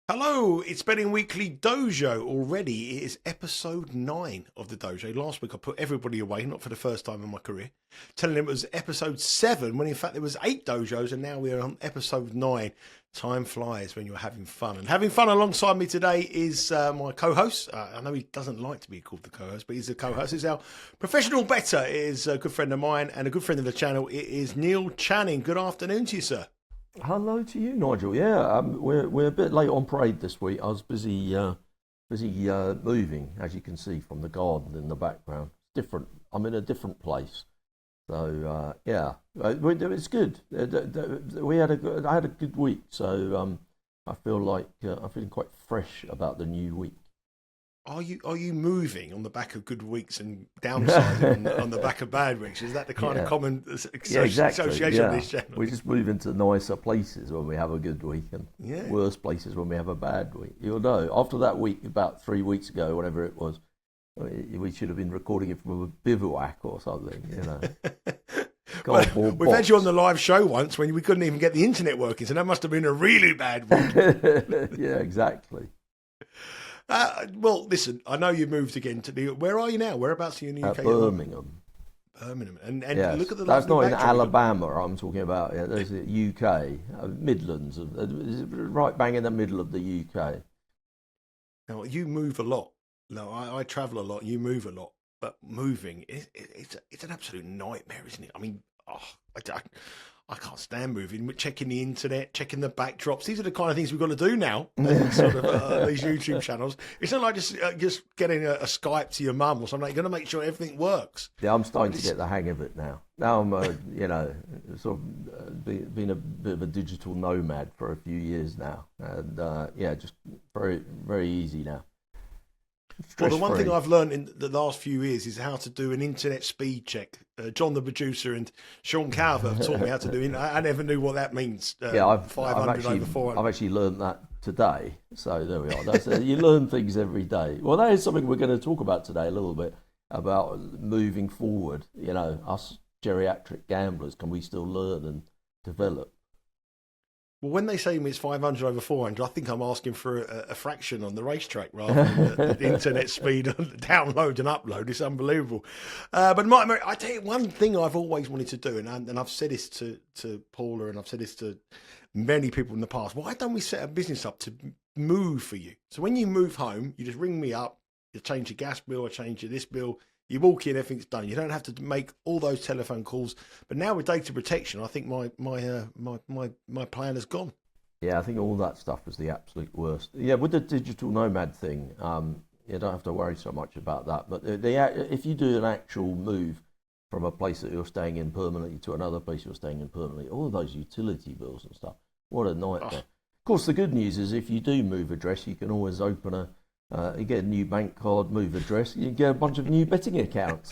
Hello, it's Betting Weekly Dojo already. It is episode 9 of the Dojo. Last week I put everybody away, not for the first time in my career, telling them it was episode 7 when in fact there was 8 dojos and now we're on episode 9. Time flies when you're having fun. And having fun alongside me today is my co-host. I know he doesn't like to be called the co-host, but he's the co-host. He's our professional bettor. It is a good friend of mine and a good friend of the channel. It is Neil Channing. Good afternoon to you, sir. Hello to you, Nigel. Yeah, we're a bit late on parade this week. I was busy moving, as you can see from the garden in the background. It's different. I'm in a different place, so it's good. I had a good week, so I feel like I'm feeling quite fresh about the new week. Are you moving on the back of good weeks and downsizing on the back of bad weeks? Is that the kind of common association of this channel? We just move into nicer places when we have a good week and worse places when we have a bad week. You'll know, after that week, about 3 weeks ago, whatever it was, we should have been recording it from a bivouac or something, you know. Well, we've had you on the live show once when we couldn't even get the internet working, so that must have been a really bad week. Yeah, exactly. Well, listen, I know you moved again to the. Where are you now? Whereabouts are you in the UK? Birmingham. Birmingham. And yes, look at the that's not in backdrop. Alabama. I'm talking about. Yeah, there's the UK, Midlands, right bang in the middle of the UK. Now you move a lot. No, I travel a lot. You move a lot, but moving it's an absolute nightmare, isn't it? I mean, I can't stand moving. Checking the internet, checking the backdrops. These are the kind of things we've got to do now. Sort of these YouTube channels. It's not like just getting a Skype to your mum or something. You're going to make sure everything works. Yeah, I'm starting to get the hang of it now. Now I'm, sort of been a bit of a digital nomad for a few years now, and just very, very easy now. Well, the one thing I've learned in the last few years is how to do an internet speed check. John, the producer, and Sean Calver have taught me how to do it. I never knew what that means. I've 500 over 400. I've actually learned that today. So there we are. You learn things every day. Well, that is something we're going to talk about today a little bit, about moving forward. You know, us geriatric gamblers, can we still learn and develop? Well, when they say it's 500 over 400, I think I'm asking for a fraction on the racetrack rather than the internet speed on the download and upload. It's unbelievable. But I tell you one thing I've always wanted to do, and I've said this to Paula and I've said this to many people in the past. Why don't we set a business up to move for you? So when you move home, you just ring me up, you change your gas bill, I change your this bill. You walk in, everything's done. You don't have to make all those telephone calls. But now with data protection, I think my plan has gone. Yeah, I think all that stuff is the absolute worst. Yeah, with the digital nomad thing, you don't have to worry so much about that. But if you do an actual move from a place that you're staying in permanently to another place you're staying in permanently, all of those utility bills and stuff, what a nightmare. Of course, the good news is if you do move address, you can always open you get a new bank card, move address, you get a bunch of new betting accounts.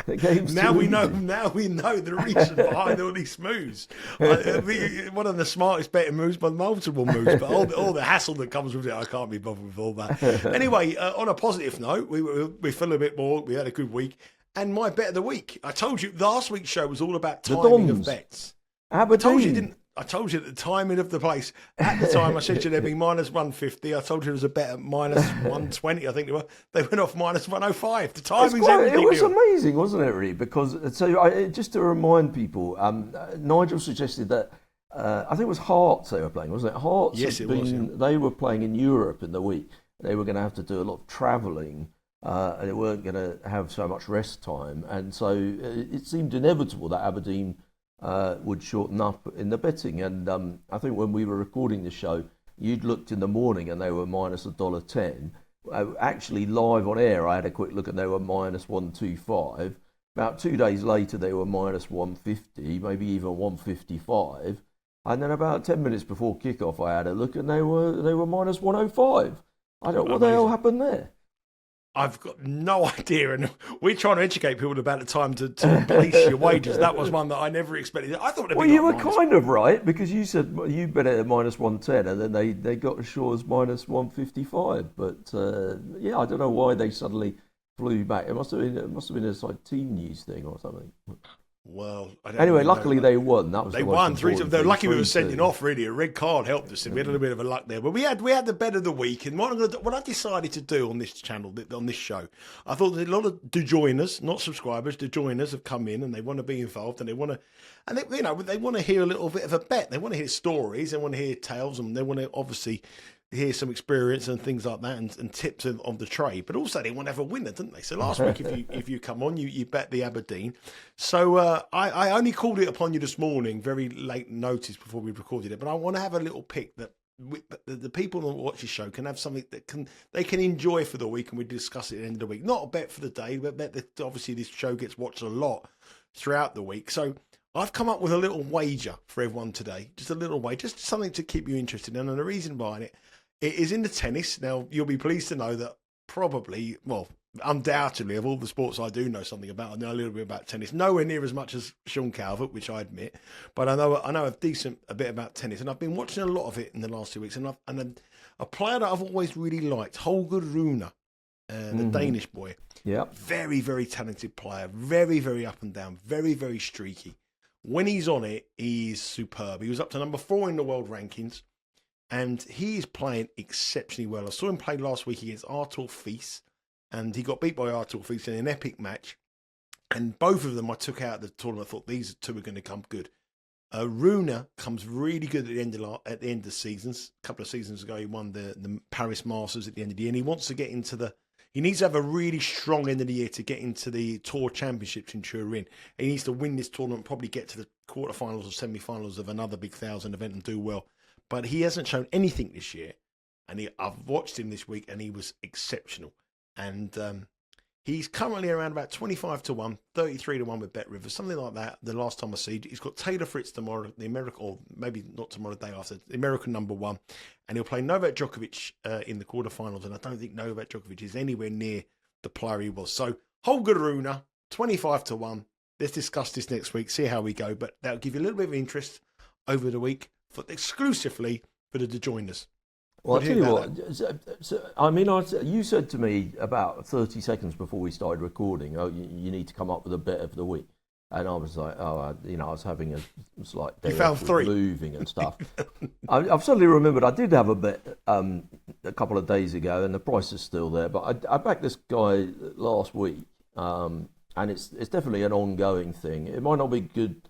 Now we know the reason behind all these moves. One of the smartest betting moves, but multiple moves, but all the hassle that comes with it, I can't be bothered with all that. Anyway, on a positive note, we feel a bit more. We had a good week, and my bet of the week. I told you last week's show was all about timing of bets. I told you the timing of the place. At the time, I said to there'd be minus 150. I told you there was a bet at minus 120, I think they were. They went off minus 105. The timing's everything. It was amazing, wasn't it, really? Because, just to remind people, Nigel suggested that, I think it was Hearts they were playing, wasn't it? Hearts. Yes, it was. Yeah. They were playing in Europe in the week. They were going to have to do a lot of travelling, and they weren't going to have so much rest time. And so it seemed inevitable that Aberdeen would shorten up in the betting, and I think when we were recording the show, you'd looked in the morning and they were minus $1.10. Actually, live on air, I had a quick look and they were minus 125. About 2 days later, they were minus 150, maybe even 155. And then about 10 minutes before kickoff, I had a look and they were minus 105. I don't know what the hell happened there. I've got no idea, and we're trying to educate people about the time to place your wages. That was one that I never expected. I thought. Well, you were kind of right, because you said you bet it at minus 110, and then they got as sure as minus 155. But I don't know why they suddenly flew back. It must have been a sort of team news thing or something. Well, I don't Anyway, really luckily know. they won. That was They the most won 3. important They're thing. lucky we were sending 3-2. off. Really, a red card helped us. We had a little bit of a luck there, but we had the bet of the week. And what I decided to do on this channel, on this show, I thought that a lot of joiners, not subscribers, joiners have come in and they want to be involved and they want to, they want to hear a little bit of a bet. They want to hear stories. They want to hear tales, and they want to obviously hear some experience and things like that, and tips on the trade. But also they want to have a winner, don't they? So last week, if you come on, you bet the Aberdeen. So I only called it upon you this morning, very late notice before we recorded it. But I want to have a little pick that the people that watch the show can have something that they can enjoy for the week, and we discuss it at the end of the week. Not a bet for the day, but bet that obviously this show gets watched a lot throughout the week. So I've come up with a little wager for everyone today, just a little wager, just something to keep you interested in. And the reason behind it is in the tennis. Now, you'll be pleased to know that probably, well, undoubtedly, of all the sports I do know something about, I know a little bit about tennis. Nowhere near as much as Sean Calvert, which I admit, but I know a bit about tennis, and I've been watching a lot of it in the last 2 weeks. And a player that I've always really liked, Holger Rune, the Danish boy. Yeah. Very, very talented player. Very, very up and down. Very, very streaky. When he's on it, he's superb. He was up to number 4 in the world rankings. And he is playing exceptionally well. I saw him play last week against Artur Fils, and he got beat by Artur Fils in an epic match. And both of them I took out of the tournament. I thought these two are going to come good. Rune comes really good at the end of seasons. A couple of seasons ago, he won the Paris Masters at the end of the year, and he wants to get into he needs to have a really strong end of the year to get into the Tour Championships in Turin. He needs to win this tournament, probably get to the quarterfinals or semi-finals of another big 1,000 event and do well. But he hasn't shown anything this year, and I've watched him this week, and he was exceptional. And he's currently around about 25-1, 33-1 with Bet Rivers, something like that. The last time I see, he's got Taylor Fritz tomorrow, the American, or maybe not tomorrow, the day after, the American number 1, and he'll play Novak Djokovic in the quarterfinals. And I don't think Novak Djokovic is anywhere near the player he was. So Holger Rune, 25-1. Let's discuss this next week, see how we go. But that'll give you a little bit of interest over the week, exclusively for the joiners. Well, I'll tell you what, you said to me about 30 seconds before we started recording, you need to come up with a bet of the week. And I was like, I was having a slight day off with moving and stuff. I've suddenly remembered I did have a bet a couple of days ago, and the price is still there. But I backed this guy last week, and it's definitely an ongoing thing. It might not be good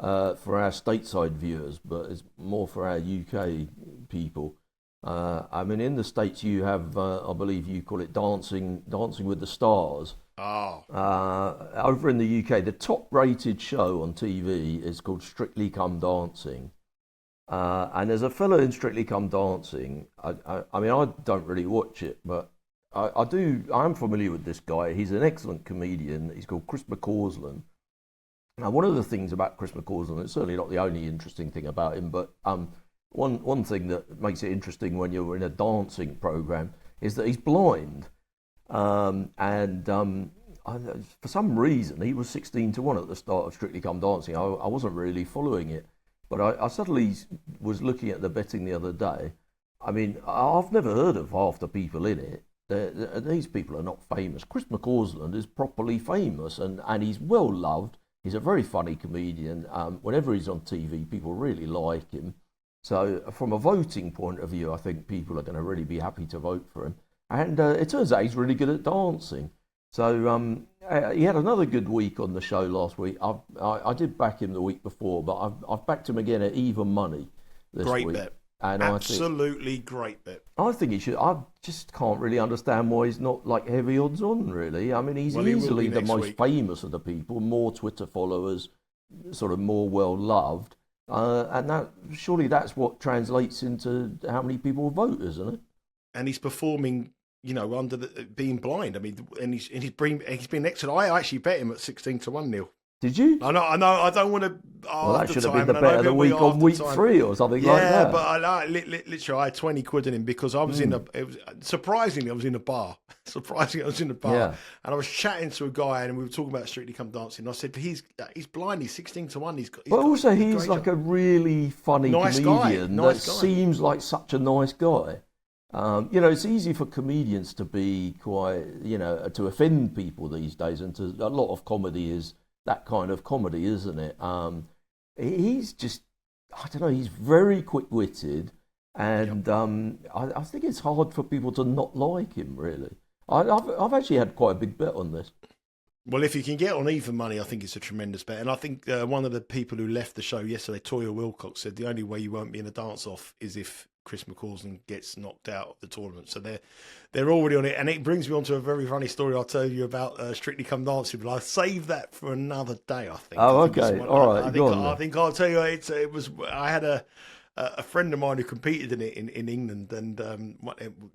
for our stateside viewers, but it's more for our UK people. I mean, in the States, you have, I believe you call it Dancing with the Stars. Oh. Over in the UK, the top-rated show on TV is called Strictly Come Dancing. And there's a fellow in Strictly Come Dancing. I mean, I don't really watch it, but I am familiar with this guy. He's an excellent comedian. He's called Chris McCausland. Now, one of the things about Chris McCausland, it's certainly not the only interesting thing about him, but one thing that makes it interesting when you're in a dancing program is that he's blind. For some reason, he was 16-1 at the start of Strictly Come Dancing. I wasn't really following it, but I suddenly was looking at the betting the other day. I mean, I've never heard of half the people in it. These people are not famous. Chris McCausland is properly famous, and he's well loved. He's a very funny comedian. Whenever he's on TV, people really like him. So from a voting point of view, I think people are going to really be happy to vote for him. And it turns out he's really good at dancing. So he had another good week on the show last week. I did back him the week before, but I've backed him again at even money this week. Great bet. And Absolutely great bet. I think he should. I just can't really understand why he's not like heavy odds on, really. I mean, he's easily the most famous of the people, more Twitter followers, sort of more well loved. And surely that's what translates into how many people vote, isn't it? And he's performing, under being blind. I mean, and he's been excellent. I actually bet him at 16-1, Neil. Did you? I know. I don't want to. Well, that should have been the bet of the week on week 3 or something like that. Yeah, but literally, I had 20 quid in him because I was surprisingly, I was in a bar. Yeah. And I was chatting to a guy, and we were talking about Strictly Come Dancing. And I said, he's blind. He's 16-1. He's like a really funny comedian that seems like such a nice guy. It's easy for comedians to be quite, to offend people these days, and a lot of comedy is that kind of comedy, isn't it? He's just, I don't know, he's very quick-witted, and I think it's hard for people to not like him, really. I've actually had quite a big bet on this. Well, if you can get on even money, I think it's a tremendous bet. And I think one of the people who left the show yesterday, Toya Wilcox, said the only way you won't be in a dance-off is if Chris McCausland gets knocked out of the tournament. So they're already on it. And it brings me on to a very funny story I'll tell you about Strictly Come Dancing, but I'll save that for another day, I think. Oh, okay. All right. I think I'll tell you, I had a friend of mine who competed in it in England, and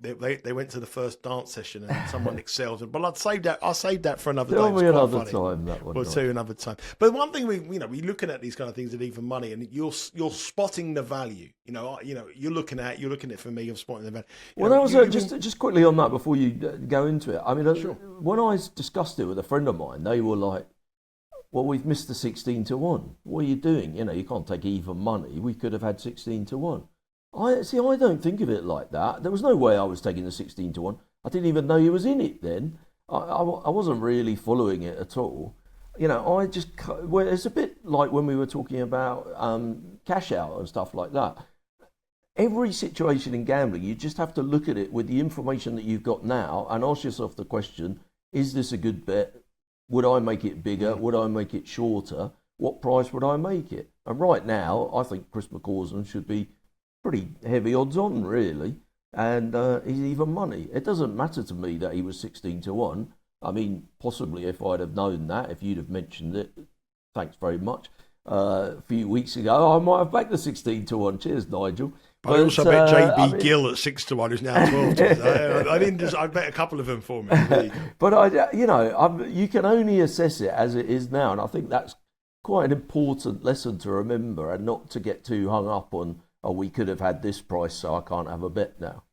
they went to the first dance session, and someone excelled. But I'll save that for another day. Tell me another time. That one. We'll tell you another time. But one thing we're looking at these kind of things at even money, and you're spotting the value. You're looking at for me. I'm spotting the value. Well, that was just quickly on that before you go into it. I mean, sure. When I discussed it with a friend of mine, they were like, well, we've missed the 16-1. What are you doing? You can't take even money. We could have had 16-1. I don't think of it like that. There was no way I was taking the 16-1. I didn't even know he was in it then. I wasn't really following it at all. It's a bit like when we were talking about cash out and stuff like that. Every situation in gambling, you just have to look at it with the information that you've got now and ask yourself the question, is this a good bet? Would I make it bigger? Would I make it shorter? What price would I make it? And right now, I think Chris McCausland should be pretty heavy odds on, really. And he's even money. It doesn't matter to me that he was 16-1. I mean, possibly if I'd have known that, if you'd have mentioned it, thanks very much, a few weeks ago, I might have backed the 16-1. Cheers, Nigel. But I also bet JB Gill at 6-1, who's now 12. I bet a couple of them for me. But you can only assess it as it is now, and I think that's quite an important lesson to remember, and not to get too hung up on, oh, we could have had this price, so I can't have a bet now.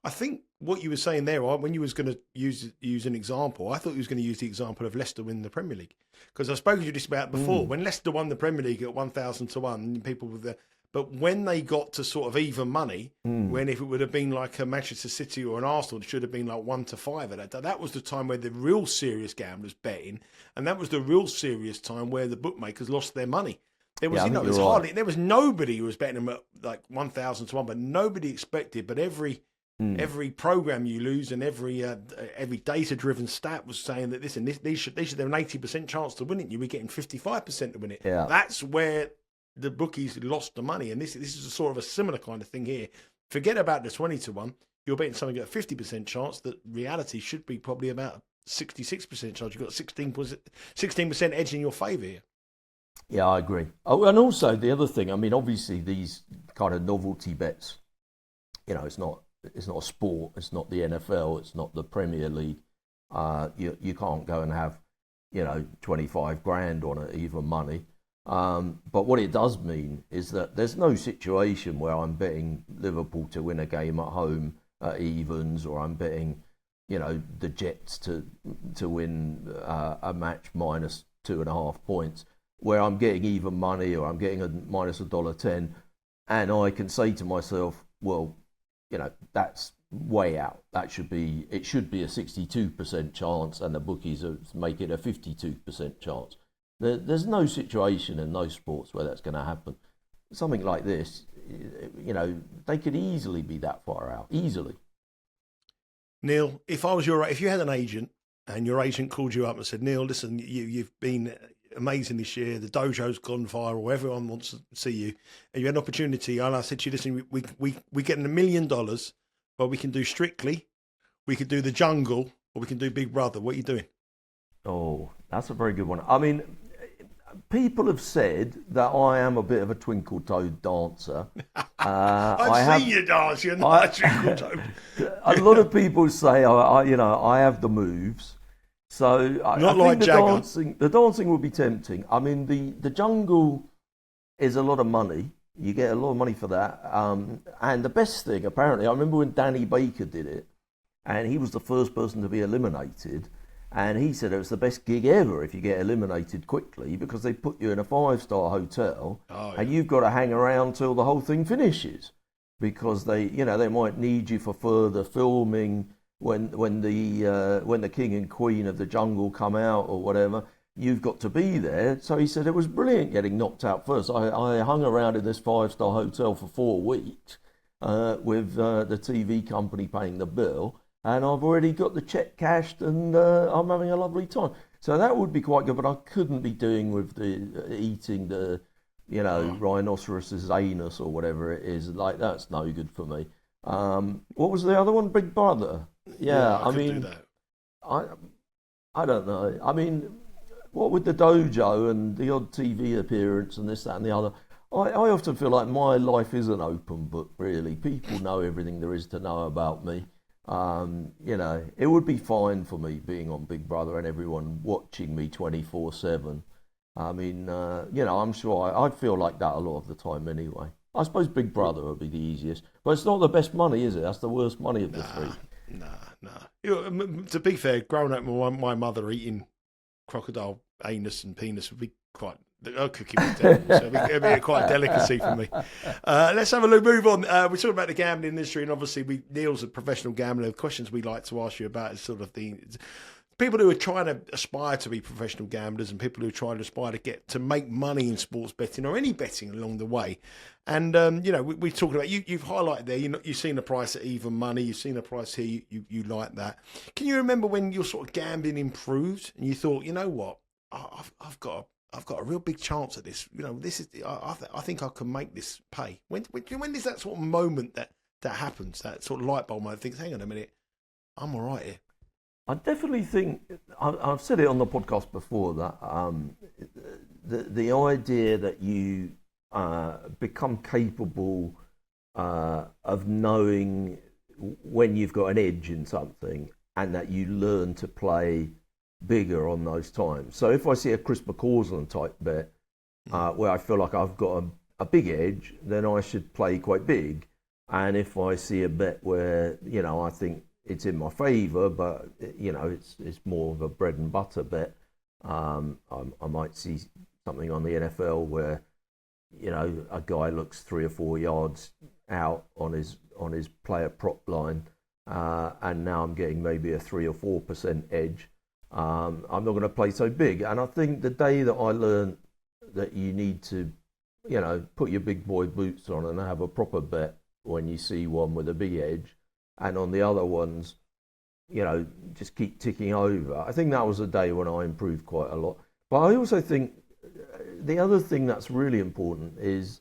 I think what you were saying there, when you was going to use an example, I thought you was going to use the example of Leicester winning the Premier League, because I've spoken to you just about before. When Leicester won the Premier League at 1,000-1, people were there. But when they got to sort of even money, when if it would have been like a Manchester City or an Arsenal, it should have been like 1-5 at that. That was the time where the real serious gamblers betting, and that was the real serious time where the bookmakers lost their money. There was nobody who was betting them at like 1,000-1, but nobody expected. But every program you lose and every data-driven stat was saying that they should have an 80% chance to win it. You were getting 55% to win it. Yeah. That's where the bookies lost the money, and this is a sort of a similar kind of thing here. Forget about the 20-1. You're betting something at a 50% chance. That reality should be probably about 66% chance. You've got 16% edge in your favour here. Yeah, I agree. Oh, and also the other thing, I mean, obviously these kind of novelty bets, it's not a sport. It's not the NFL. It's not the Premier League. You can't go and have 25 grand on it, even money. But what it does mean is that there's no situation where I'm betting Liverpool to win a game at home at evens, or I'm betting, the Jets to win a match minus 2.5 points, where I'm getting even money or I'm getting a minus $1.10, and I can say to myself, well, that's way out. It should be a 62% chance, and the bookies make it a 52% chance. There's no situation in those sports where that's going to happen. Something like this, they could easily be that far out, easily. Neil, if you had an agent and your agent called you up and said, Neil, listen, you've been amazing this year, the dojo's gone viral, everyone wants to see you, and you had an opportunity, and I said to you, listen, we get $1 million, but we can do Strictly, we could do The Jungle, or we can do Big Brother. What are you doing? Oh, that's a very good one. I mean, people have said that I am a bit of a twinkle-toed dancer. I've seen you dance. You're not a twinkle-toed. A lot of people say I have the moves. So I think the dancing will be tempting. I mean, the Jungle is a lot of money. You get a lot of money for that. And the best thing, apparently, I remember when Danny Baker did it, and he was the first person to be eliminated. And he said it was the best gig ever if you get eliminated quickly, because they put you in a 5-star hotel and you've got to hang around till the whole thing finishes, because they might need you for further filming when the king and queen of the jungle come out or whatever. you've got to be there. So he said it was brilliant getting knocked out first. I hung around in this 5-star hotel for 4 weeks with the TV company paying the bill, and I've already got the check cashed, and I'm having a lovely time. So that would be quite good, but I couldn't be doing with the eating the, rhinoceros's anus or whatever it is. Like, that's no good for me. What was the other one? Big Brother. Yeah, I mean, do that. I don't know. I mean, what with the dojo and the odd TV appearance and this, that, and the other, I often feel like my life is an open book, really. People know everything there is to know about me. It would be fine for me being on Big Brother and everyone watching me 24/7. I mean, I'm sure I feel like that a lot of the time anyway. I suppose Big Brother would be the easiest, but it's not the best money, is it? That's the worst money of the three. Nah. To be fair, growing up with my mother eating crocodile anus and penis would be quite... I could keep it down, so it'd be quite a delicacy for me. Let's have a move on. We're talking about the gambling industry, and obviously Neil's a professional gambler. The questions we like to ask you about is sort of the people who are trying to aspire to be professional gamblers, and people who are trying to aspire to make money in sports betting or any betting along the way. And we're talking about you've highlighted there. You've seen the price at even money. You've seen the price here. You like that. Can you remember when your sort of gambling improved and you thought, you know what, I've got a real big chance at this. This is. I think I can make this pay. When is that sort of moment that happens? That sort of light bulb moment. Thinks, hang on a minute, I'm all right here. I definitely think I've said it on the podcast before that the idea that you become capable of knowing when you've got an edge in something, and that you learn to play bigger on those times. So if I see a Chris McCausland type bet where I feel like I've got a big edge, then I should play quite big. And if I see a bet where I think it's in my favour, but it's more of a bread and butter bet, I might see something on the NFL where a guy looks 3 or 4 yards out on his player prop line, and now I'm getting maybe a 3 or 4% edge. I'm not going to play so big. And I think the day that I learned that you need to, put your big boy boots on and have a proper bet when you see one with a big edge, and on the other ones, just keep ticking over. I think that was a day when I improved quite a lot. But I also think the other thing that's really important is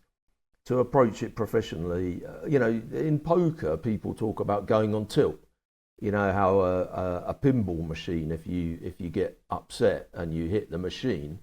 to approach it professionally. In poker, people talk about going on tilt. You know how a pinball machine, if you get upset and you hit the machine,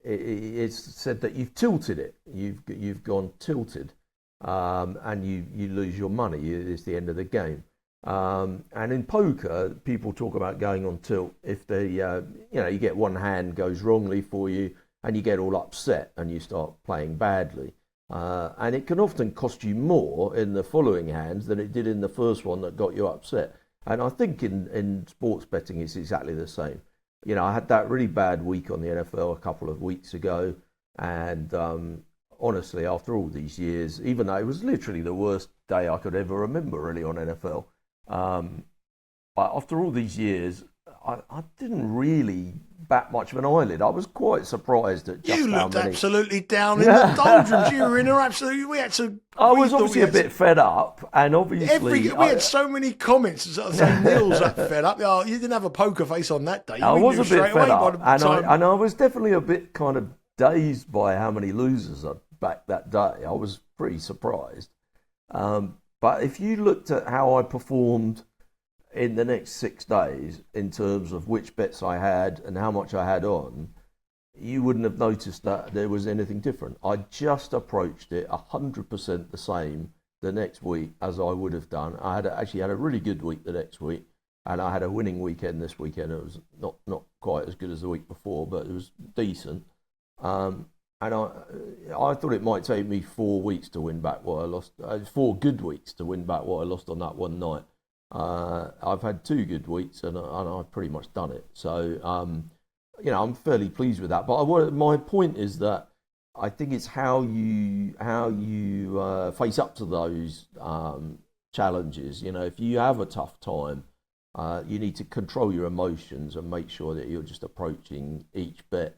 it's said that you've tilted it. You've gone tilted, and you lose your money. It's the end of the game. And in poker, people talk about going on tilt if you get one hand goes wrongly for you, and you get all upset and you start playing badly. And it can often cost you more in the following hands than it did in the first one that got you upset. And I think in sports betting it's exactly the same. I had that really bad week on the NFL a couple of weeks ago, and honestly, after all these years, even though it was literally the worst day I could ever remember really on NFL, but after all these years, I didn't really bat much of an eyelid. I was quite surprised at just you how looked many... absolutely down in the doldrums. You were in there absolutely. We had to. I was obviously a bit fed up, and obviously we had so many comments saying Neil's up fed up. Oh, you didn't have a poker face on that day. I was a bit fed up, and I was definitely a bit kind of dazed by how many losers I'd backed that day. I was pretty surprised. But if you looked at how I performed in the next 6 days in terms of which bets I had and how much I had on, you wouldn't have noticed that there was anything different. I just approached it 100% the same the next week as I would have done. I actually had a really good week the next week, and I had a winning weekend this weekend. It was not quite as good as the week before, but it was decent. And I thought it might take me 4 weeks to win back what I lost, 4 good weeks to win back what I lost on that one night. I've had 2 good weeks, and I've pretty much done it. So, I'm fairly pleased with that. But my point is that I think it's how you face up to those challenges. If you have a tough time, You need to control your emotions and make sure that you're just approaching each bet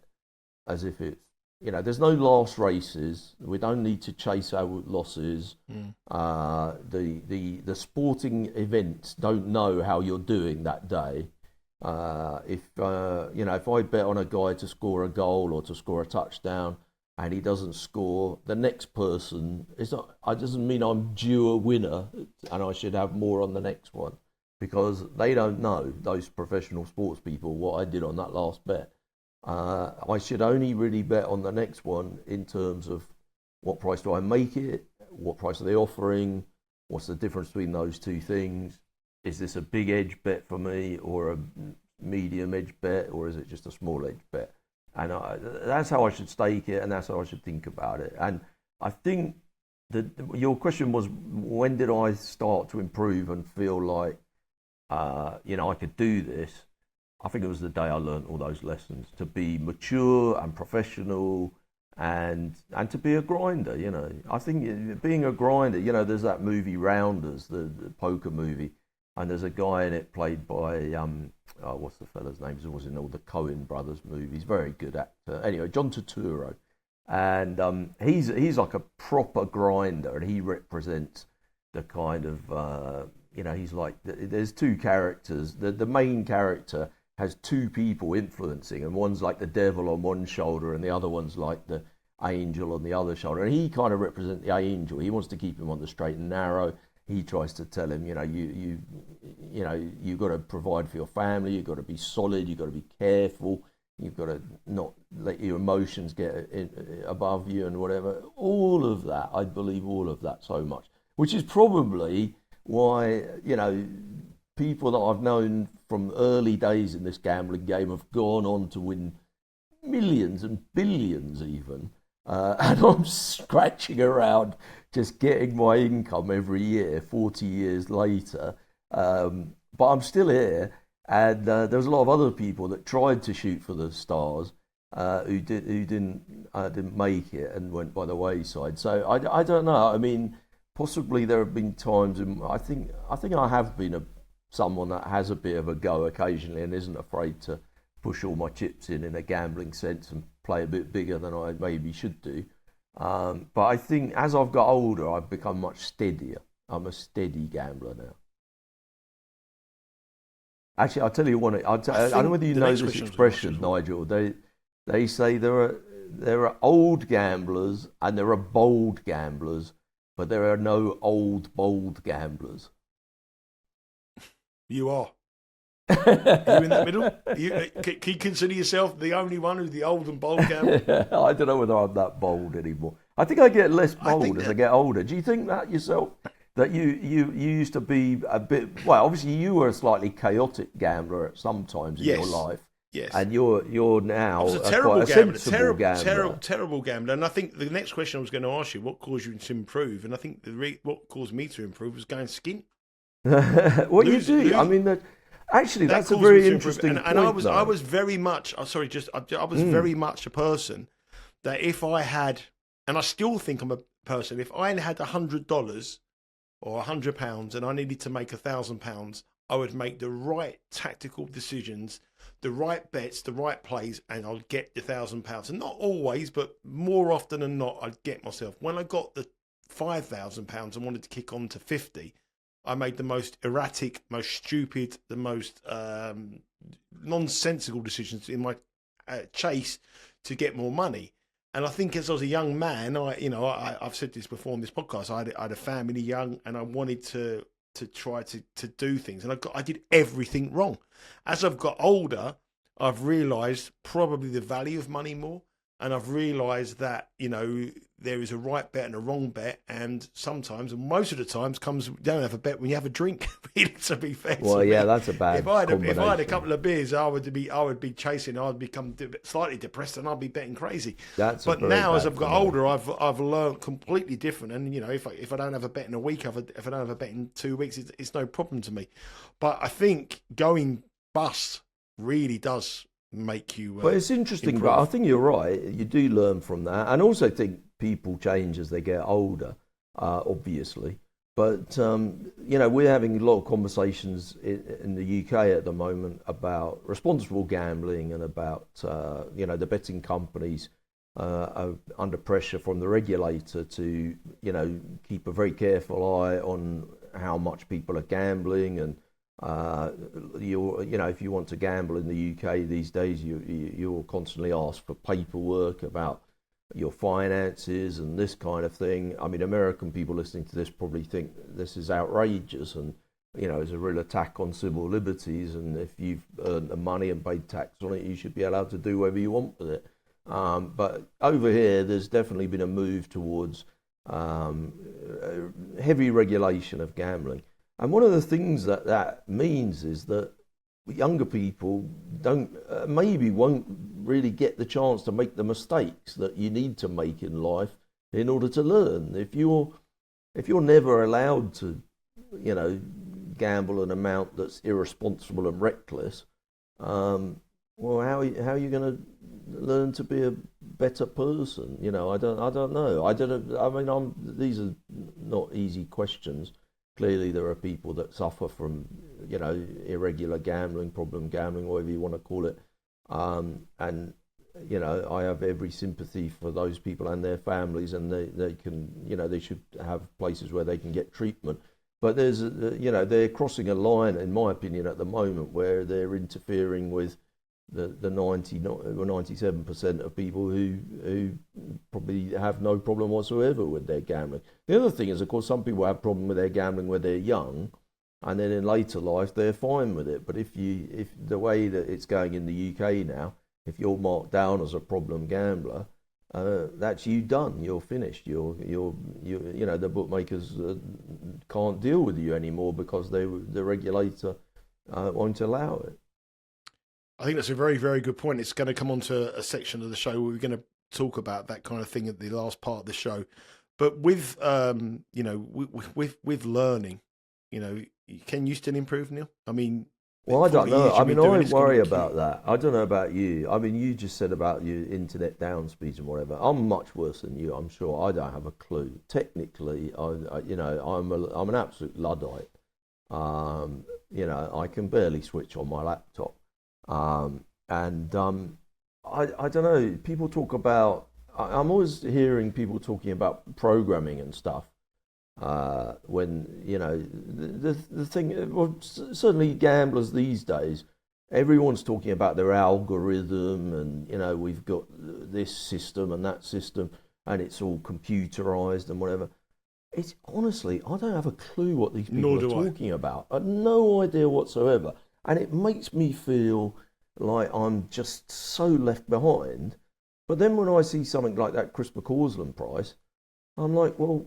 as if it's, there's no last races. We don't need to chase our losses. The sporting events don't know how you're doing that day. If I bet on a guy to score a goal or to score a touchdown and he doesn't score, the next person it doesn't mean I'm due a winner and I should have more on the next one, because they don't know, those professional sports people, what I did on that last bet. I should only really bet on the next one in terms of what price do I make it, what price are they offering, what's the difference between those two things, is this a big edge bet for me or a medium edge bet, or is it just a small edge bet? And that's how I should stake it, and that's how I should think about it. And I think that your question was, when did I start to improve and feel like I could do this? I think it was the day I learned all those lessons, to be mature and professional and to be a grinder. I think being a grinder, there's that movie Rounders, the poker movie, and there's a guy in it played by what's the fella's name? He was in all the Coen brothers movies. Very good actor. Anyway, John Turturro, and he's like a proper grinder, and he represents the kind of he's like, there's two characters. The main character has two people influencing, and one's like the devil on one shoulder and the other one's like the angel on the other shoulder, and he kind of represents the angel. He wants to keep him on the straight and narrow. He tries to tell him, you've got to provide for your family, you've got to be solid, you've got to be careful, you've got to not let your emotions get above you and whatever. All of that, I believe all of that so much, which is probably why, people that I've known from early days in this gambling game have gone on to win millions and billions even. And I'm scratching around just getting my income every year, 40 years later. But I'm still here. And there was a lot of other people that tried to shoot for the stars who didn't make it and went by the wayside. So I don't know. I mean, possibly there have been times, I think I have been someone that has a bit of a go occasionally and isn't afraid to push all my chips in a gambling sense and play a bit bigger than I maybe should do. But I think as I've got older, I've become much steadier. I'm a steady gambler now. Actually, I'll tell you one. I don't know whether you know this expression, Nigel. They say there are old gamblers and there are bold gamblers, but there are no old, bold gamblers. You are. Are you in that middle? Can you consider yourself the only one who's the old and bold gambler? I don't know whether I'm that bold anymore. I think I get less bold as I get older. Do you think that yourself? That you used to be a bit, well, obviously you were a slightly chaotic gambler at some times in your life. Yes. And you're now a terrible gambler. Terrible gambler. And I think the next question I was going to ask you, what caused you to improve? And I think what caused me to improve was going skint. I mean, actually, that's a very interesting point. And I was very much, I was very much a person that if I had, and I still think I'm a person, if I had $100 or £100 and I needed to make £1,000, I would make the right tactical decisions, the right bets, the right plays, and I'll get the £1,000. And not always, but more often than not, I'd get myself. When I got the £5,000 and wanted to kick on to 50, I made the most erratic, most stupid, the most nonsensical decisions in my chase to get more money. And I think as I was a young man, I've said this before on this podcast, I had a family young, and I wanted to try to do things, and I did everything wrong. As I've got older, I've realised probably the value of money more, and I've realised that there is a right bet and a wrong bet, and sometimes, and most of the times, you don't have a bet when you have a drink. Really, to be fair. Well, yeah, that's a bad. If I had a couple of beers, I would be chasing. I'd become slightly depressed, and I'd be betting crazy. But now, as I've got older, I've learned completely different. And if I don't have a bet in a week, if I don't have a bet in 2 weeks, it's no problem to me. But I think going bust really does make you. But it's interesting. Improve. But I think you're right. You do learn from that, and also think people change as they get older. Obviously, But we're having a lot of conversations in the UK at the moment about responsible gambling and about the betting companies are under pressure from the regulator to keep a very careful eye on how much people are gambling, and if you want to gamble in the UK these days, you're constantly asked for paperwork about your finances and this kind of thing. I mean, American people listening to this probably think this is outrageous and it's a real attack on civil liberties, and if you've earned the money and paid tax on it, you should be allowed to do whatever you want with it. But over here, there's definitely been a move towards heavy regulation of gambling. And one of the things that means is that younger people won't really get the chance to make the mistakes that you need to make in life in order to learn. If you're never allowed to, gamble an amount that's irresponsible and reckless, well, how are you going to learn to be a better person? I don't know. These are not easy questions. Clearly, there are people that suffer from, irregular gambling, problem gambling, whatever you want to call it. And I have every sympathy for those people and their families, and they can, they should have places where they can get treatment. But there's, they're crossing a line, in my opinion, at the moment where they're interfering with the 90 or 97% of people who probably have no problem whatsoever with their gambling. The other thing is, of course, some people have problem with their gambling when they're young, and then in later life they're fine with it. But if the way that it's going in the UK now, if you're marked down as a problem gambler, that's you done. You're finished. The bookmakers can't deal with you anymore because the regulator won't allow it. I think that's a very, very good point. It's going to come onto a section of the show where we're going to talk about that kind of thing at the last part of the show. But with with learning, can you still improve, Neil? I mean, well, I don't know. I mean, I worry about that. I don't know about you. I mean, you just said about your internet down speeds and whatever. I'm much worse than you, I'm sure. I don't have a clue. Technically, I'm an absolute Luddite. I can barely switch on my laptop. I don't know, people talk about, I'm always hearing people talking about programming and stuff, when, the thing, well, certainly gamblers these days, everyone's talking about their algorithm and, we've got this system and that system and it's all computerized and whatever. It's honestly, I don't have a clue what these people are talking about. I have no idea whatsoever. And it makes me feel like I'm just so left behind. But then when I see something like that Chris McCausland price, I'm like, well,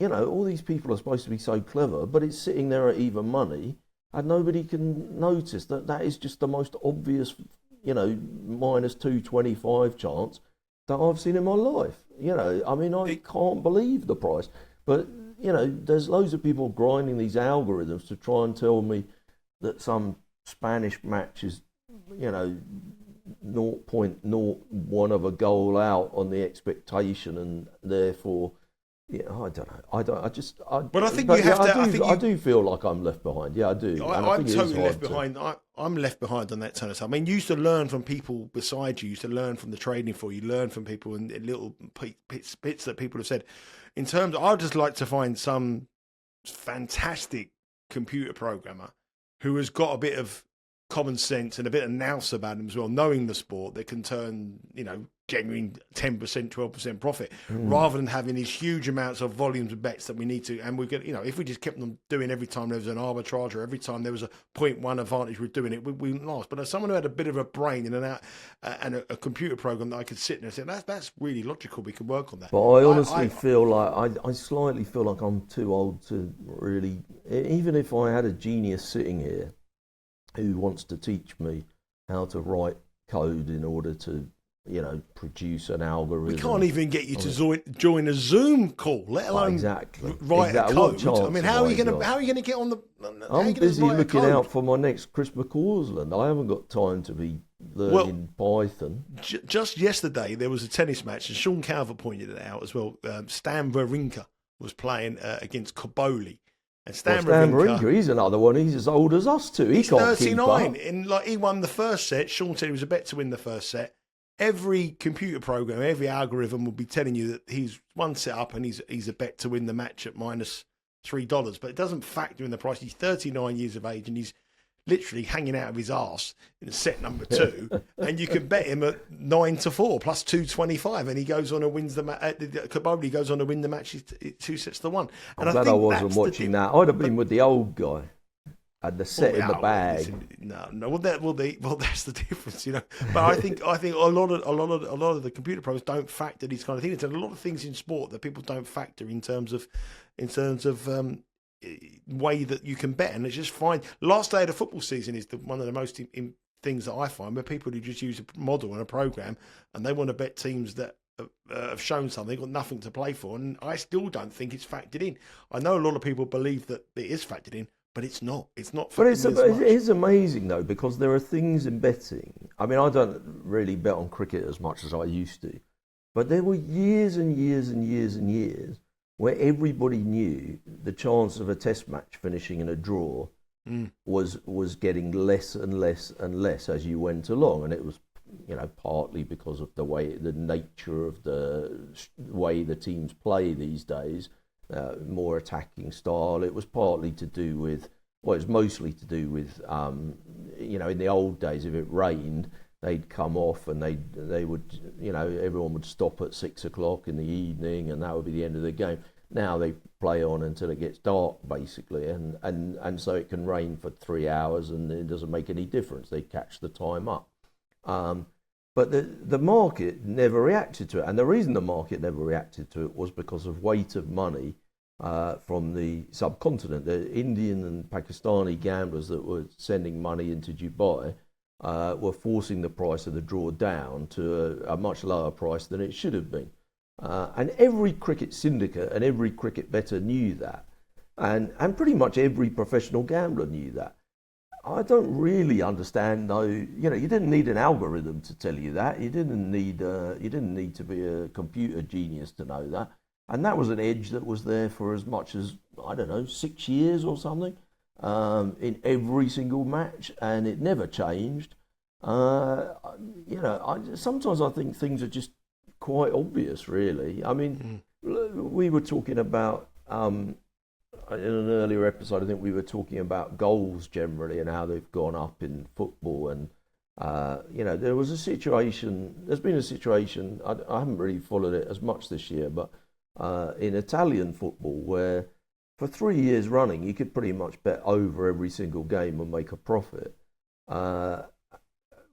all these people are supposed to be so clever, but it's sitting there at even money, and nobody can notice that is just the most obvious, minus 225 chance that I've seen in my life. I can't believe the price. But, there's loads of people grinding these algorithms to try and tell me that some Spanish match is, 0.01 of a goal out on the expectation, and therefore, I don't know. But I think you have to. I do feel like I'm left behind. Yeah, I do. I'm totally left behind. I'm left behind on that kind of stuff. I mean, you used to learn from people beside you. You used to learn from the trading floor. You learn from people and little bits that people have said. In terms, I'd just like to find some fantastic computer programmer who has got a bit of common sense and a bit of nous about him as well, knowing the sport, that can turn, genuine 10%, 12% profit, rather than having these huge amounts of volumes of bets that we need to. And we get, if we just kept them doing every time there was an arbitrage or every time there was a 0.1 advantage with doing it, we wouldn't last. But as someone who had a bit of a brain and a computer program that I could sit there and say, that's really logical, we could work on that. But I honestly feel like, I slightly feel like I'm too old to really, even if I had a genius sitting here who wants to teach me how to write code in order to, produce an algorithm. We can't even get you to join a Zoom call, let alone write a code. I mean, how are you going to get on the? I'm busy looking out for my next Chris McCausland. I haven't got time to be learning Python. Just yesterday, there was a tennis match, and Sean Calvert pointed it out as well. Stan Wawrinka was playing against Koboli. And Well, Stan Stan Wawrinka, Wawrinka, he's another one. He's as old as us two. He he's can't keep 39. up. And like he won the first set. Sean said it was a bet to win the first set. Every computer program, every algorithm will be telling you that he's one set up and he's a bet to win the match at -$3. But it doesn't factor in the price. He's 39 years of age and he's literally hanging out of his arse in set number 2, and you can bet him at 9-4 plus 225, and he goes on and wins the match. Kaboli goes on to win the match 2-1. And I'm glad I wasn't watching that. I'd have been with the old guy. Had the set in the bag. Listen, no. Well, that's the difference, you know. But I think a lot of the computer pros don't factor these kind of things. There's a lot of things in sport that people don't factor in terms of way that you can bet, and it's just fine. Last day of the football season is one of the most things that I find, where people who just use a model and a program and they want to bet teams that have shown something, got nothing to play for, and I still don't think it's factored in. I know a lot of people believe that it is factored in, but it's not. It's not. But it is amazing though, because there are things in betting. I mean, I don't really bet on cricket as much as I used to, but there were years and years and years and years where everybody knew the chance of a test match finishing in a draw was getting less and less and less as you went along, and it was, you know, partly because of the nature of the way the teams play these days, more attacking style. It was partly to do with, well, it was mostly to do with, you know, in the old days, if it rained, they'd come off and they would, you know, everyone would stop at 6 o'clock in the evening, and that would be the end of the game. Now they play on until it gets dark, basically, and so it can rain for 3 hours and it doesn't make any difference. They catch the time up. But the market never reacted to it, and the reason the market never reacted to it was because of weight of money from the subcontinent. The Indian and Pakistani gamblers that were sending money into Dubai were forcing the price of the draw down to a much lower price than it should have been. And every cricket syndicate and every cricket bettor knew that. And pretty much every professional gambler knew that. I don't really understand though, you know, you didn't need an algorithm to tell you that. You didn't need to be a computer genius to know that. And that was an edge that was there for as much as, I don't know, 6 years or something, in every single match, and it never changed. You know, sometimes I think things are just quite obvious, really. I mean, we were talking about, in an earlier episode, I think we were talking about goals generally and how they've gone up in football. And, you know, there's been a situation, I haven't really followed it as much this year, but in Italian football, where for 3 years running, you could pretty much bet over every single game and make a profit.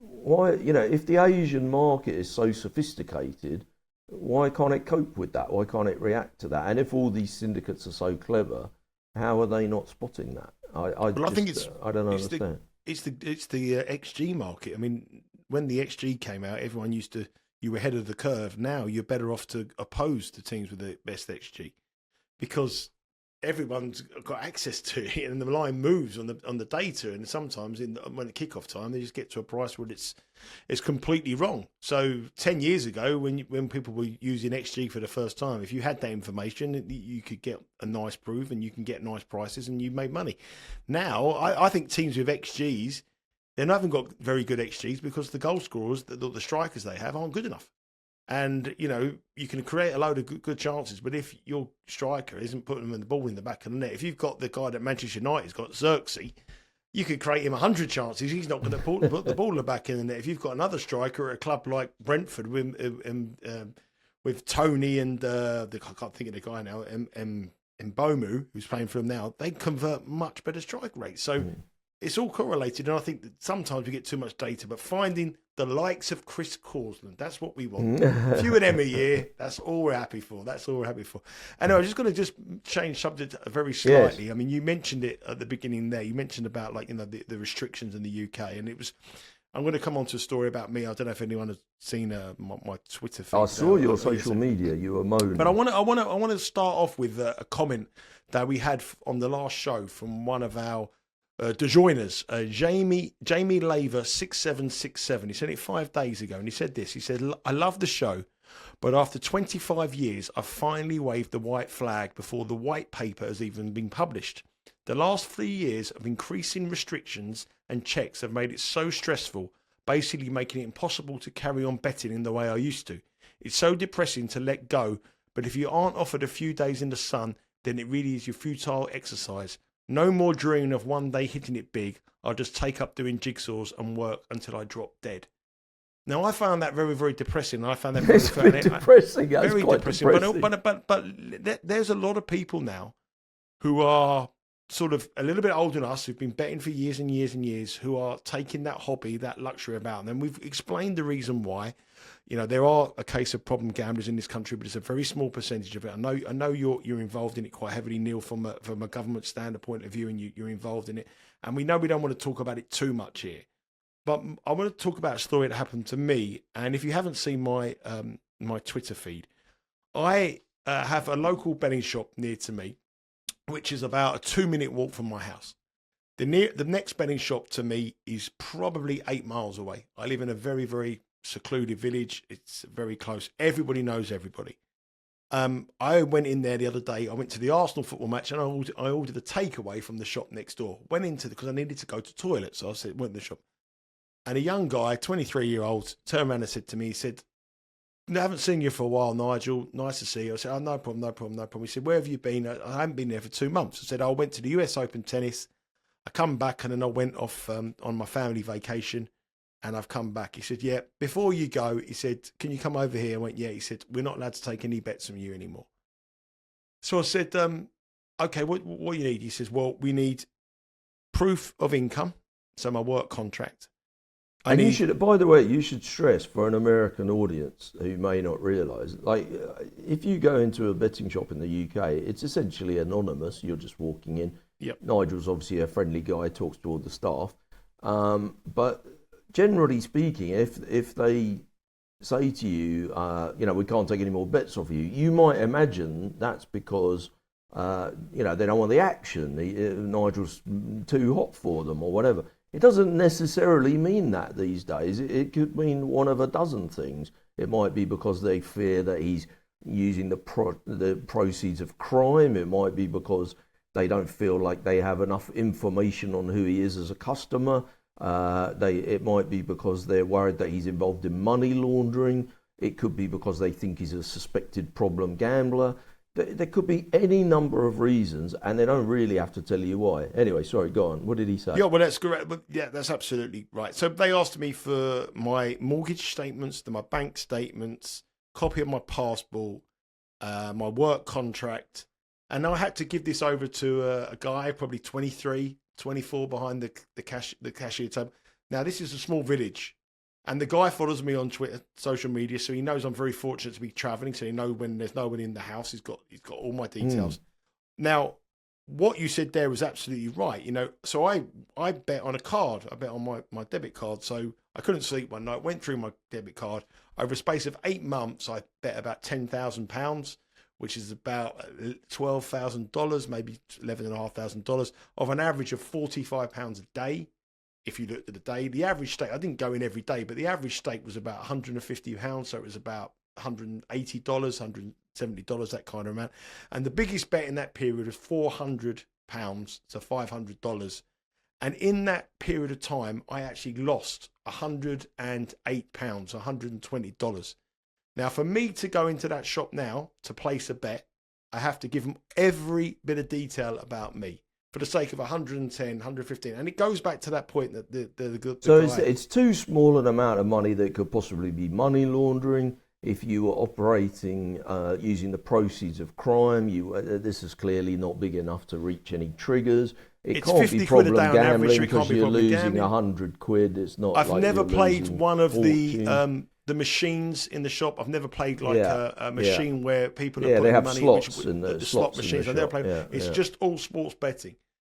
Why, you know, if the Asian market is so sophisticated, why can't it cope with that? Why can't it react to that? And if all these syndicates are so clever, how are they not spotting that? I don't understand. It's the XG market. I mean, when the XG came out, everyone you were ahead of the curve. Now you're better off to oppose the teams with the best XG, because everyone's got access to it, and the line moves on the data. And sometimes when at kickoff time, they just get to a price where it's completely wrong. So 10 years ago, when people were using XG for the first time, if you had that information, you could get a nice proof and you can get nice prices and you made money. Now, I think teams with XGs, they haven't got very good XGs because the goal scorers, the strikers they have, aren't good enough. And, you know, you can create a load of good chances, but if your striker isn't putting the ball in the back of the net, if you've got the guy that Manchester United's got, Xerxes, you could create him 100 chances. He's not going to put the ball in the back of the net. If you've got another striker at a club like Brentford with Tony and I can't think of the guy now, Mbomu, who's playing for them now, they convert much better strike rates. So it's all correlated, and I think that sometimes we get too much data, but finding the likes of Chris Causland, that's what we want. A few of them a year, that's all we're happy for. Anyway, I'm just going to change subject very slightly. Yes. I mean, you mentioned it at the beginning there. You mentioned about, like, you know, the restrictions in the UK, and I'm going to come on to a story about me. I don't know if anyone has seen my Twitter feed. I saw your social media. You were moaning. But I want to start off with a comment that we had on the last show from one of our DeJoiners, Jamie Laver 6767. He said it 5 days ago, and he said this. He said, "I love the show, but after 25 years, I've finally waved the white flag before the white paper has even been published. The last 3 years of increasing restrictions and checks have made it so stressful, basically making it impossible to carry on betting in the way I used to. It's so depressing to let go, but if you aren't offered a few days in the sun, then it really is your futile exercise. No more dreaming of one day hitting it big. I'll just take up doing jigsaws and work until I drop dead. Now, I found that very, very depressing. I found that very, depressing. Very depressing. But there's a lot of people now who are sort of a little bit older than us, who've been betting for years and years and years, who are taking that hobby, that luxury about them. We've explained the reason why. You know, there are a case of problem gamblers in this country, but it's a very small percentage of it. I know you're involved in it quite heavily, Neil, from a government standard point of view, and you're involved in it. And we know we don't want to talk about it too much here. But I want to talk about a story that happened to me. And if you haven't seen my Twitter feed, I have a local betting shop near to me, which is about a 2-minute walk from my house. The next betting shop to me is probably 8 miles away. I live in a very, very secluded village. It's very close. Everybody knows everybody. I went in there the other day. I went to the Arsenal football match and I ordered a takeaway from the shop next door. Went into because I needed to go to the toilet. So I went to the shop. And a young guy, 23-year-old, turned around and said to me, he said, I haven't seen you for a while, Nigel. Nice to see you. I said, oh, no problem. He said, where have you been? I haven't been there for 2 months. I said, I went to the US Open tennis. I come back and then I went off on my family vacation and I've come back. He said, yeah, before you go, he said, can you come over here? I went, yeah. He said, we're not allowed to take any bets from you anymore. So I said, okay, what do you need? He says, well, we need proof of income. So my work contract. You should, by the way, you should stress for an American audience who may not realise, like, if you go into a betting shop in the UK, it's essentially anonymous. You're just walking in. Yep. Nigel's obviously a friendly guy, talks to all the staff. But generally speaking, if they say to you, we can't take any more bets off you, you might imagine that's because, they don't want the action. Nigel's too hot for them or whatever. It doesn't necessarily mean that these days. It could mean one of a dozen things. It might be because they fear that he's using the proceeds of crime. It might be because they don't feel like they have enough information on who he is as a customer. It might be because they're worried that he's involved in money laundering. It could be because they think he's a suspected problem gambler. There could be any number of reasons, and they don't really have to tell you why. Anyway, sorry, go on. What did he say? Yeah, well, that's correct. But yeah, that's absolutely right. So they asked me for my mortgage statements, my bank statements, copy of my passport, my work contract, and I had to give this over to a guy, probably 23, 24, behind the cashier table. Now, this is a small village. And the guy follows me on Twitter, social media, so he knows I'm very fortunate to be travelling. So he knows when there's no one in the house. He's got all my details. Now, what you said there was absolutely right. So I bet on a card. I bet on my debit card. So I couldn't sleep one night. Went through my debit card over a space of 8 months. I bet about £10,000, which is about $12,000, maybe $11,500, of an average of £45 a day. If you looked at the day, the average stake, I didn't go in every day, but the average stake was about £150, so it was about $180, $170, that kind of amount. And the biggest bet in that period was £400 to $500. And in that period of time, I actually lost £108, $120. Now, for me to go into that shop now to place a bet, I have to give them every bit of detail about me, for the sake of 110, 115. And it goes back to that point that the So guy... it's too small an amount of money that could possibly be money laundering. If you were operating using the proceeds of crime, this is clearly not big enough to reach any triggers. It can't be problem gambling because you're losing 100 quid. It's not. I've like never played one of fortune. the machines in the shop. I've never played a machine where people are putting they have money, slots in the slot machines. I've never played. It's just all sports betting.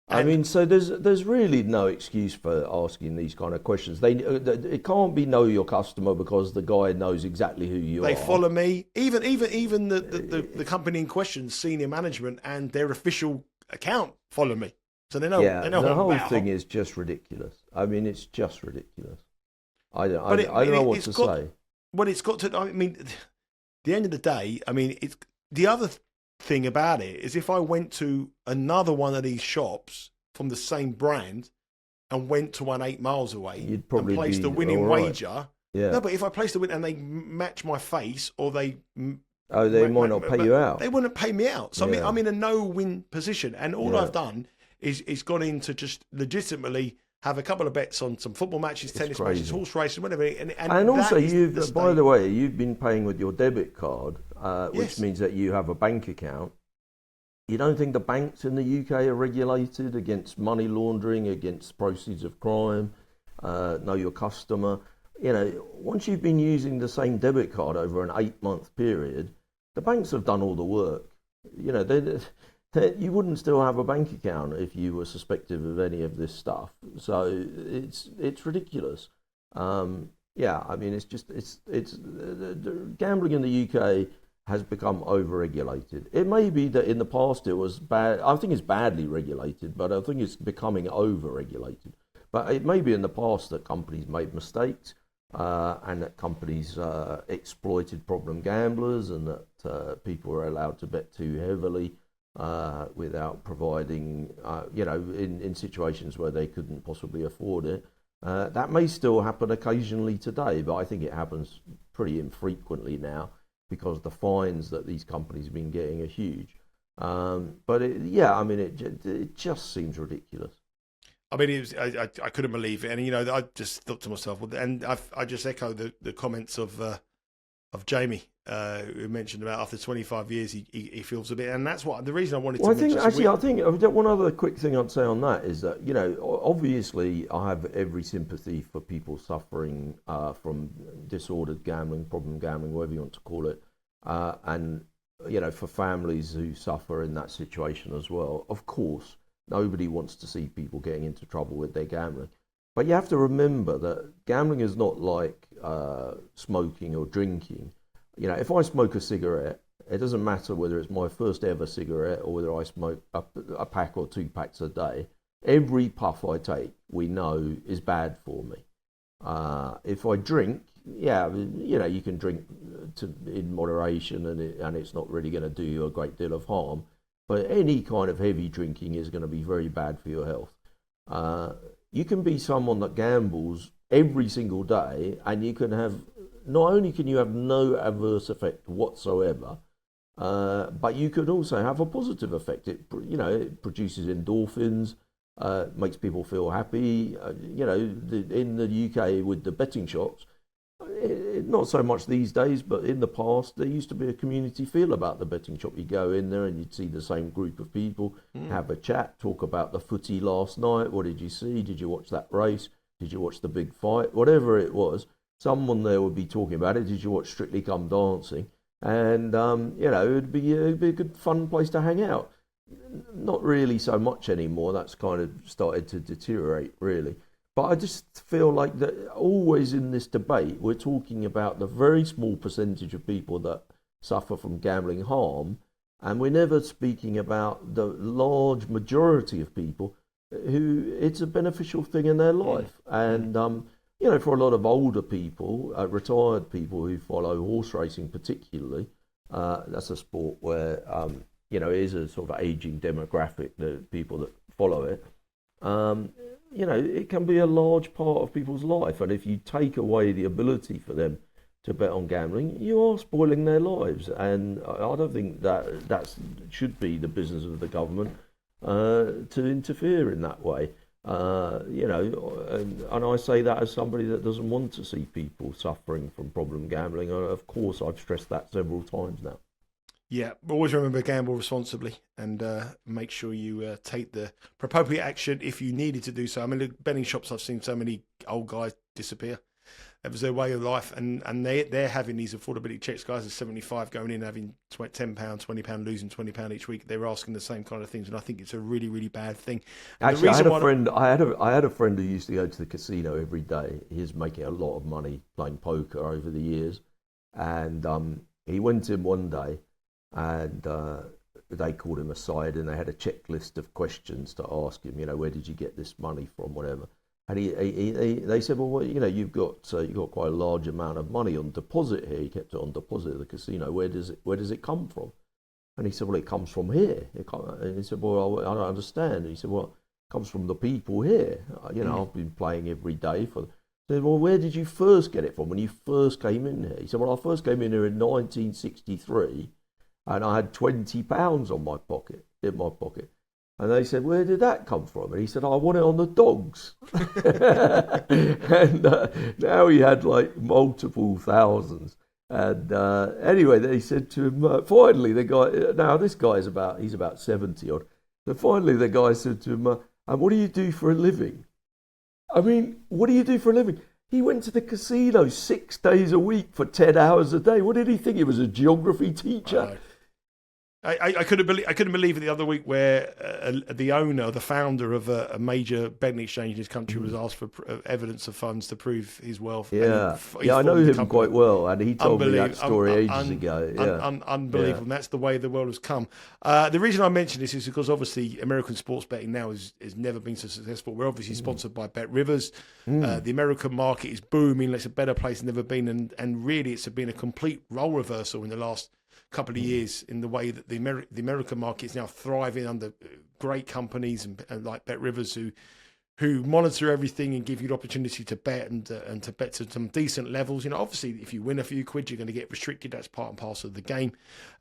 I mean, so there's really no excuse for asking these kind of questions. It can't be know your customer because the guy knows exactly who you are. They follow me. Even the company in question, senior management and their official account follow me. So they know. Yeah, they know the whole thing is just ridiculous. I mean, it's just ridiculous. I don't know what to say. Well, it's got to. I mean, at the end of the day, I mean, it's the other thing about it is if I went to another one of these shops from the same brand and went to one 8 miles away You'd and probably placed be a winning all right. wager. Yeah. No, but if I placed a win and they match my face or they They might not pay you out. They wouldn't pay me out. So Yeah. I'm in a no-win position. And all Yeah. I've done is gone in to just legitimately have a couple of bets on some football matches, tennis matches, horse races, whatever. And also, by the way, you've been paying with your debit card, which Yes. means that you have a bank account. You don't think the banks in the UK are regulated against money laundering, against proceeds of crime, know your customer? You know, once you've been using the same debit card over an 8-month period, the banks have done all the work. You know, you wouldn't still have a bank account if you were suspected of any of this stuff. So it's ridiculous. Yeah, I mean, gambling in the UK has become over-regulated. It may be that in the past it was bad. I think it's badly regulated, but I think it's becoming over-regulated. But it may be in the past that companies made mistakes and that companies exploited problem gamblers and that people were allowed to bet too heavily without providing, in situations where they couldn't possibly afford it. That may still happen occasionally today, but I think it happens pretty infrequently now, because the fines that these companies have been getting are huge. But it just seems ridiculous. I mean, I couldn't believe it, and I just thought to myself, and I just echo the comments of Jamie, who mentioned about after 25 years he feels a bit, and that's what the reason I wanted to. I think one other quick thing I'd say on that is that obviously I have every sympathy for people suffering from disordered gambling, problem gambling, whatever you want to call it, and for families who suffer in that situation as well. Of course, nobody wants to see people getting into trouble with their gambling. But you have to remember that gambling is not like smoking or drinking. If I smoke a cigarette, it doesn't matter whether it's my first ever cigarette or whether I smoke a pack or 2 packs a day. Every puff I take, we know, is bad for me. If I drink, you can drink in moderation and it's not really going to do you a great deal of harm. But any kind of heavy drinking is going to be very bad for your health. You can be someone that gambles every single day, and you can have, not only can you have no adverse effect whatsoever, but you could also have a positive effect. It produces endorphins, makes people feel happy. In the UK with the betting shops, not so much these days, but in the past there used to be a community feel about the betting shop. You go in there and you'd see the same group of people, have a chat, talk about the footy last night. What did you see? Did you watch that race? Did you watch the big fight? Whatever it was, someone there would be talking about it. Did you watch Strictly Come Dancing? And it'd be a good fun place to hang out. Not really so much anymore. That's kind of started to deteriorate, really. But I just feel like that always in this debate, we're talking about the very small percentage of people that suffer from gambling harm, and we're never speaking about the large majority of people who it's a beneficial thing in their life. And, for a lot of older people, retired people who follow horse racing particularly, that's a sport where, it is a sort of aging demographic, the people that follow it. It can be a large part of people's life, and if you take away the ability for them to bet on gambling, you are spoiling their lives. And I don't think that should be the business of the government to interfere in that way. And I say that as somebody that doesn't want to see people suffering from problem gambling. Of course, I've stressed that several times now. Yeah, but always remember, gamble responsibly, and make sure you take the appropriate action if you needed to do so. I mean, the betting shops, I've seen so many old guys disappear. That was their way of life, and they're having these affordability checks. Guys at 75 going in, having £10, £20, losing £20 each week. They're asking the same kind of things, and I think it's a really, really bad thing. And actually, I had a friend who used to go to the casino every day. He's making a lot of money playing poker over the years, and he went in one day. And they called him aside, and they had a checklist of questions to ask him. Where did you get this money from, whatever. And they said, well, you've got quite a large amount of money on deposit here. He kept it on deposit at the casino. Where does it come from? And he said, well, it comes from here. And he said, well, I don't understand. And he said, well, it comes from the people here. I've been playing every day for. I said, well, where did you first get it from when you first came in here? He said, well, I first came in here in 1963, and I had £20 in my pocket. And they said, where did that come from? And he said, I won it on the dogs. And now he had like multiple thousands. And anyway, they said to him, finally, the guy, now this guy he's about 70 odd. So finally, the guy said to him, and what do you do for a living? I mean, what do you do for a living? He went to the casino 6 days a week for 10 hours a day. What did he think? He was a geography teacher. I couldn't believe it the other week where the founder of a major betting exchange in his country was asked for evidence of funds to prove his wealth. Yeah, I know him quite well, and he told me that story ages ago. Unbelievable. And that's the way the world has come. The reason I mention this is because obviously American sports betting now has never been so successful. We're obviously sponsored by Bet Rivers. The American market is booming. It's a better place than ever been, and really it's been a complete role reversal in the last couple of years in the way that the American market is now thriving under great companies and like Bet Rivers who monitor everything and give you the opportunity to bet and to bet to some decent levels. Obviously, if you win a few quid, you're going to get restricted. That's part and parcel of the game.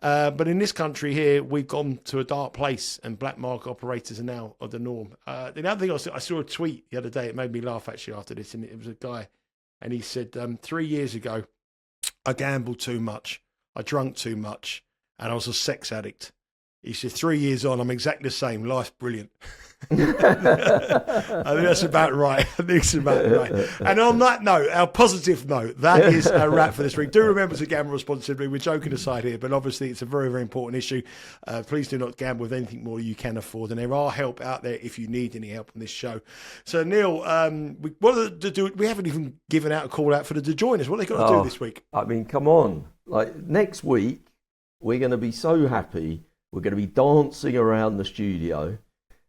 But in this country here, we've gone to a dark place, and black market operators are now the norm. The other thing I saw a tweet the other day. It made me laugh actually after this, and it was a guy, and he said 3 years ago, I gambled too much. I drank too much, and I was a sex addict. He said, 3 years on, I'm exactly the same. Life's brilliant. I think that's about right. And on that note, our positive note, that is a wrap for this week. Do remember to gamble responsibly. We're joking aside here, but obviously it's a very, very important issue. Please do not gamble with anything more you can afford. And there are help out there if you need any help on this show. So, Neil, we haven't even given out a call out for the to join us. What are they got to do this week? I mean, come on. Like next week, we're going to be so happy. We're going to be dancing around the studio,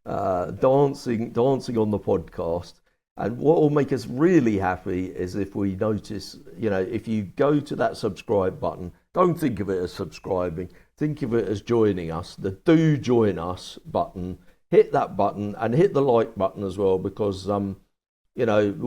dancing on the podcast. And what will make us really happy is if we notice, if you go to that subscribe button, don't think of it as subscribing, think of it as joining us. The do join us button, hit that button and hit the like button as well, because, I think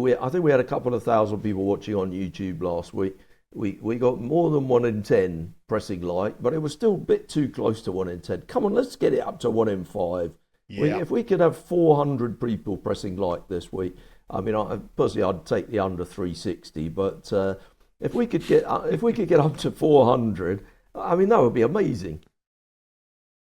we had a couple of thousand people watching on YouTube last week. We got more than 1 in 10 pressing like, but it was still a bit too close to 1 in 10. Come on, let's get it up to 1 in 5. Yeah. If we could have 400 people pressing like this week, I mean, personally, I'd take the under 360. But if we could get up to 400, I mean, that would be amazing.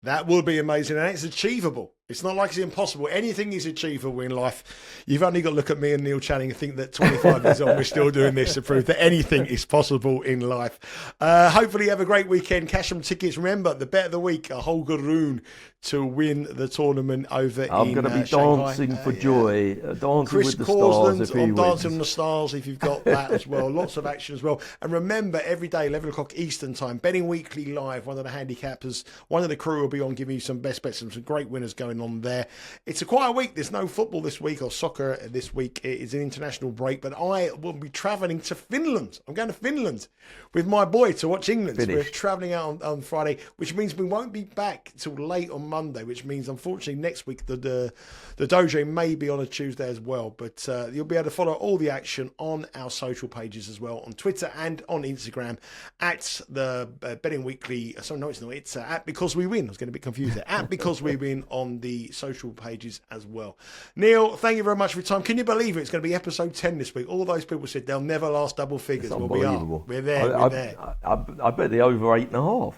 That would be amazing, and it's achievable. It's not like it's impossible. Anything is achievable in life. You've only got to look at me and Neil Channing and think that 25 years on, we're still doing this to prove that anything is possible in life. Hopefully you have a great weekend. Cash some tickets. Remember, the bet of the week, a whole garoon to win the tournament over I'm in going to be Shanghai. dancing for joy, dancing Chris with the Causland stars if he on wins. Dancing with the Stars, if you've got that as well. Lots of action as well. And remember, every day, 11 o'clock Eastern time, Betting Weekly Live, one of the handicappers, one of the crew will be on giving you some best bets and some great winners going on there. It's a quiet week. There's no football this week or soccer this week. It is an international break, but I will be travelling to Finland. I'm going to Finland with my boy to watch England. So we're travelling out on Friday, which means we won't be back till late on Monday, which means, unfortunately, next week the dojo may be on a Tuesday as well. But you'll be able to follow all the action on our social pages as well, on Twitter and on Instagram at the Betting Weekly. Sorry, no, it's not. It's at Because We Win. I was getting a bit confused there. At Because We Win on the social pages as well. Neil, thank you very much for your time. Can you believe it? It's going to be episode 10 this week. All those people said they'll never last double figures. Well, we are. We're there. I bet they're over 8.5.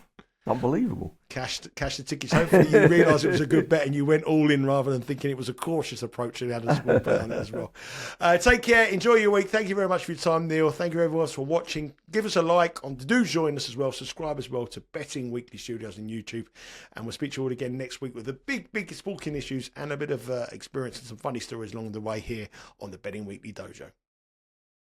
Unbelievable. Cash the tickets. Hopefully you realised it was a good bet and you went all in rather than thinking it was a cautious approach and had a small bet on it as well. Take care. Enjoy your week. Thank you very much for your time, Neil. Thank you everyone else for watching. Give us a like. Do join us as well. Subscribe as well to Betting Weekly Studios on YouTube. And we'll speak to you all again next week with the big sporting issues and a bit of experience and some funny stories along the way here on the Betting Weekly Dojo.